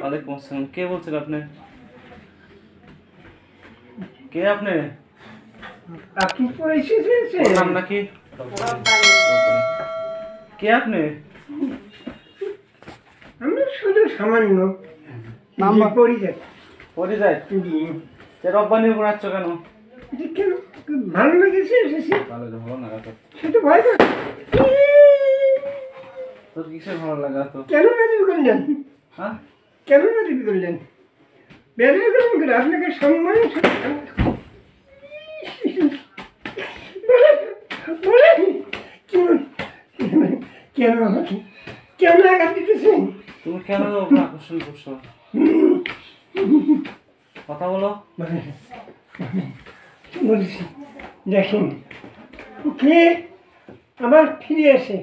ওয়ালাইকুম আসসালাম। কে বলছেন আপনি? কে আপনি? নাম নাকি? কে আপনি? আমি শুধু সামান্য পরিচয় রব্বানির উপর আসছো কেন? কেন ভালো লেগেছে এসেছি। ভালো না সেটা ভয় করে। তোর কিসের ভালো লাগা? তো কেন বেরিয়ে করলেন? হ্যাঁ, কেন বেরিয়ে করলেন? বেরিয়ে করলেন করে আপনাকে সম্মান কেন আমাকে কেন আঘাত দিতেছেন? তুমি কেন ওকে আকর্ষণ করছো? কথা বলো। বলছি দেখেন ওকে আবার ফিরে আসে,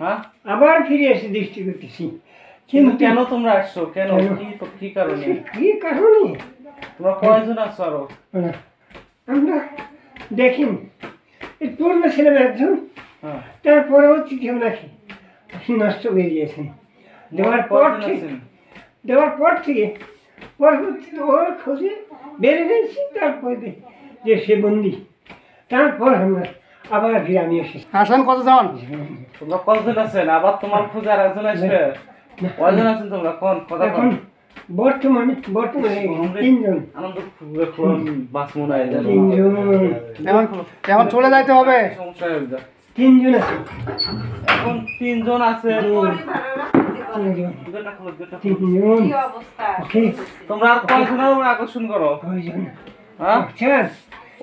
হ্যাঁ, আবার ফিরে এসে দৃষ্টি করতেছি। কিন্তু কেন তোমরা আসছো? কেন? কি কারণে? কি কারণে? তোমরা কয়জন আসছো আরো? আমরা দেখেন এই পূর্বে ছিলাম একজন, হ্যাঁ, তারপরেও তৃতীয় নাকি নষ্ট হয়ে গিয়েছেন। দেওয়ার পর থেকে পরবর্তীতে ওর খোঁজে বেড়ে গেছি, তারপরে যে সে বন্দি, তারপর আমরা আবার গ্রামে এসেছি। আসেন কতজন? তোমরা কতজন আছেন? আবার তোমার খোঁজে আর একজন আসবে? কয়জন আছেন তোমরা? কোন কথা এখন বর্তমানে তিনজন। এখন চলে যাইতে হবে। তিনজন আছে। এখন তিনজন আছে। তোমরা আর কয়জনের উপর আকর্ষণ করো? হ্যাঁ,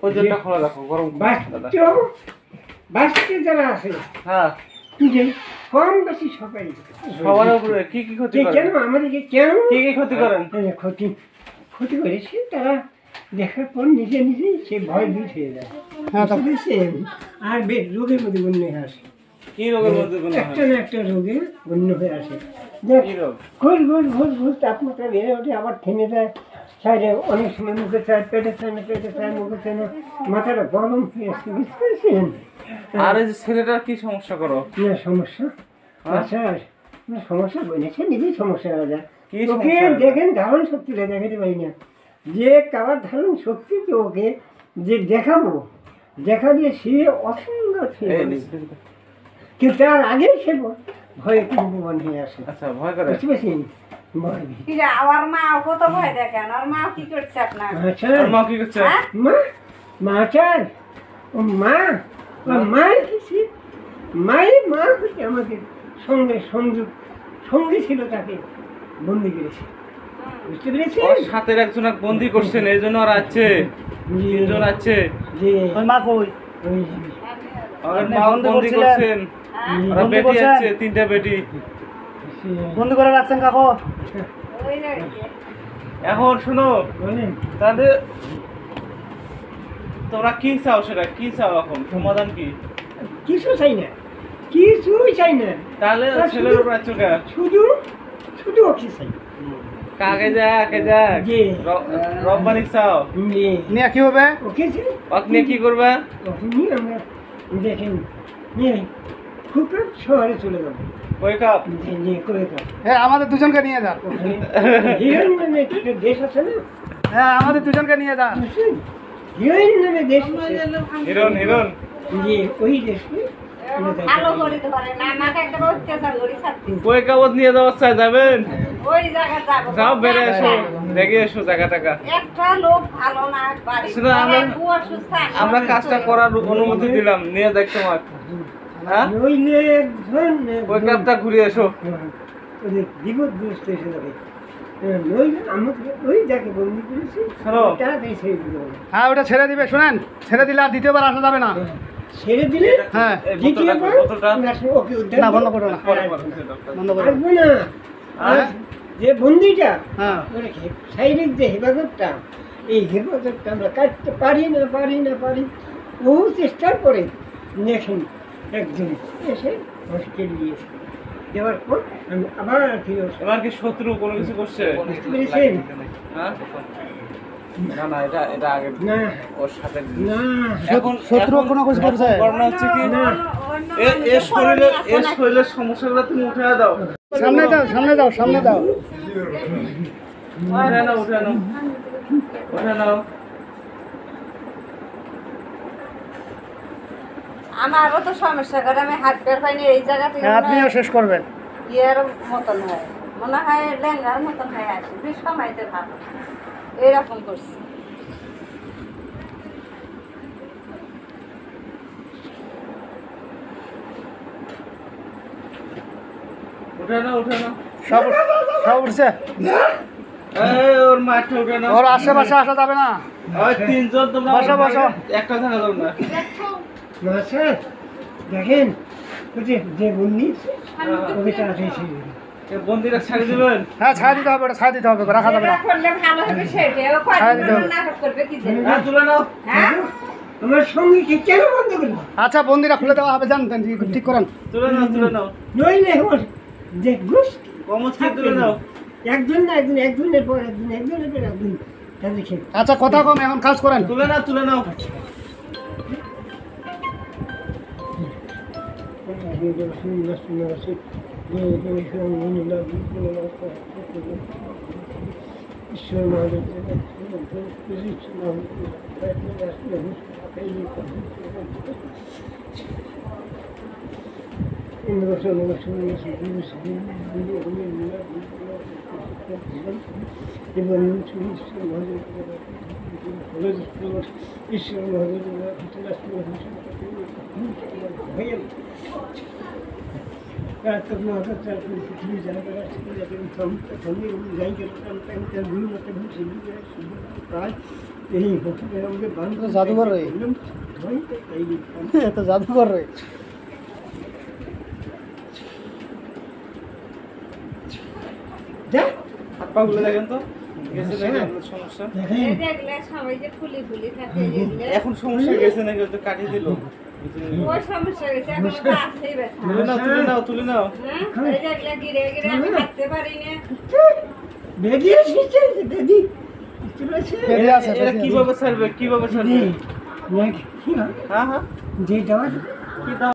ওই জন্য খোলা রাখো, গরম বাচ্চা যারা আছে, হ্যাঁ, কম বেশি সবাই সবার উপরে কি কি ক্ষতি করেন? কেন আমাদেরকে কেন কি কি ক্ষতি করেন? ক্ষতি করেছে তারা দেখার পর নিজে নিজেই সে ভয় ভীত হয়ে যায়। আর রোগের মধ্যে গণ্য হয়ে আসে। কি রোগের মধ্যে একটা না একটা রোগে গণ্য হয়ে আসে। ঘুর ঘুর ঘুর ঘুর তাপমাত্রা বেড়ে ওঠে, আবার থেমে যায়। সাইডে অনেক সময় মুখে চায়, পেটে চায় না, পেটে চায়, মুখে চায় না, মাথাটা গরম হয়ে আসছে, বুঝতে পেরেছেন? আর এই যে ছেলেটার কি সমস্যা করো? সমস্যা আচ্ছা সমস্যা বলেছে, নিজেই সমস্যা হয়ে যায়। কি ওকে দেখেন ধারণ শক্তিটা দেখাতে পারি না, যে কাবার ধারণ শক্তি তো ওকে যে দেখাবো, দেখা দিয়ে সে অসুন্দর কিন্তু তার আগে সে ভয়ে কুম্ভমান হয়ে আসে। আচ্ছা, ভয় করে, বুঝতে পেরেছেন? আমার মা কত ভয় দেখেন। আর মা কি করছে আপনার? আচ্ছা মা কি করছে? মা চার ও মা হচ্ছে আমাদের সঙ্গে সঙ্গী ছিল, তাকে বন্দি করেছে। বুঝতে পেরেছি? সাথে একজন বন্দি করছেন, এই জন্য আর আছে তিনজন আছে। মা কই? বন্দি করছেন, বেটি আছে, তিনটা বেটি বন্দি করে রাখছেন কাকু। এখন শুনো, তাহলে তোমরা কি চাও? সেটা কি চাও? এখন সমাধান কি? কিছুই চাই না। তাহলে ছেলের উপর আছো কে? শুধু ওকে চাই। কাকে যাক রব্বানি চাও? নিয়ে কি হবে? ওকে চাই। আপনি কি করবে? আমরা দেখেন খুব শহরে চলে যাবো। হ্যাঁ, আমাদের দুজনকে নিয়ে যান। দেশ আছে না? হ্যাঁ, আমাদের দুজনকে নিয়ে যান। হিরোইন নামে দেশ হিরণ ওই দেশে ভালো করে ধরে না, আমাকে একটা অত্যাচার করে ছাড়তে। কই কাগজ নিয়ে যাওয়ার চাই যাবেন? ওই জায়গা যাবো, যাও, বেড়ে এসো, দেখে এসো জায়গা টাকা। একটা লোক ভালো না বাড়ি, শুধু আমরা কাজটা করার অনুমতি দিলাম, নিয়ে দেখ তোমার। হ্যাঁ, ওই ক্যাবটা ঘুরে এসো। বিপদগ্রস্ত এসে যাবে। ওই যাকে বন্দি করেছি তাড়াতাড়ি ছেড়ে দিতে হবে। হ্যাঁ, ওটা ছেড়ে দিবে। শুনেন, ছেড়ে দিলে আর দ্বিতীয়বার আসা যাবে না। ছেড়ে দিলে হ্যাঁ, না, বন্ধ করো না, বন্ধ করো না। যে বন্দিটা, হ্যাঁ, শারীরিক যে হেফাজতটা, এই হেফাজতটা আমরা কাটতে পারি বহু চেষ্টার পরে দেখেন একজন এসে কেটে দিয়েছে। দেওয়ার পর আমি আবার ফিরে এবার কি শত্রু কোনো কিছু করছে? বুঝতে পেরেছেন? হ্যাঁ, না না এটা আগে না ওর সাথে না এখন শত্রু কোনো কিছু করছে? ঘটনা হচ্ছে কি না। এর শরীরের সমস্যাগুলো তুমি উঠে দাও। সামনে যাও সামনে যাও সামনে যাও। উঠে নাও। আমারও তো সমস্যা করে আমি হাত পের পাইনি এই জায়গা থেকে হ্যাঁ, আপনিও শেষ করবেন। ইয়ের মতন হয় মনে হয় লেঙ্গার মতন হয়ে আসে বেশ কমাইতে ভালো এরকম করছি উঠে নাও। সব সব উঠছে। ওর মাঠে উঠে নাও। ওর আশেপাশে আসা যাবে না। ওই তিনজন তোমরা বসো। একটা থাকা যাবে না। মাস্টার দেখেন ওই যে বন্দি ওকে তাড়াতাড়ি ছেড়ে দিন। বন্দিরা ছাড়ি দেবেন। হ্যাঁ ছাড় দিতে হবে, ওটা ছাড় দিতে হবে, রাখা যাবে না। যেটা করলে ভালো হবে সেটাও কয়দিন নাটক করবে কি জানি হ্যাঁ তুলে নাও। হ্যাঁ আমার সঙ্গীকে কেন বন্ধ করবো আচ্ছা বন্দিরা খুলে দেওয়া হবে, জান ঠিক করেন। তুলে নাও। নইলে ওর যে গোষ্ঠী কমসকে তুলে নাও। একজন না একজনের পর একজনের পর একজন তাদের খেয়ে আচ্ছা কথা কম, এখন কাজ করেন। তুলে নাও। ঈশ্বর মহাদেব ঈশ্বর মহাদেব পৃথিবী জাদুঘর রে। এত জাদুঘর রে। হাত পা গুলো দেখেন তো। গেছে নাকি আপনার সমস্যা? এই দেখলে সবাই যে ফুলি থাকে এগুলো এখন সমস্যা গেছে নাকি? ওটা কাটিয়ে দিল। ওই সমস্যা গেছে এখন তো আছেই ব্যথা তুলে নাও। হ্যাঁ এই দেখলে গিরে আমি হাঁটতে পারি না বেরিয়ে এসেছে বেদি বেরিয়ে আছে, এরা বেরিয়ে আছে। কিভাবে ছাড়বে? হ্যাঁ হ্যাঁ যে দেওয়া কি দাও?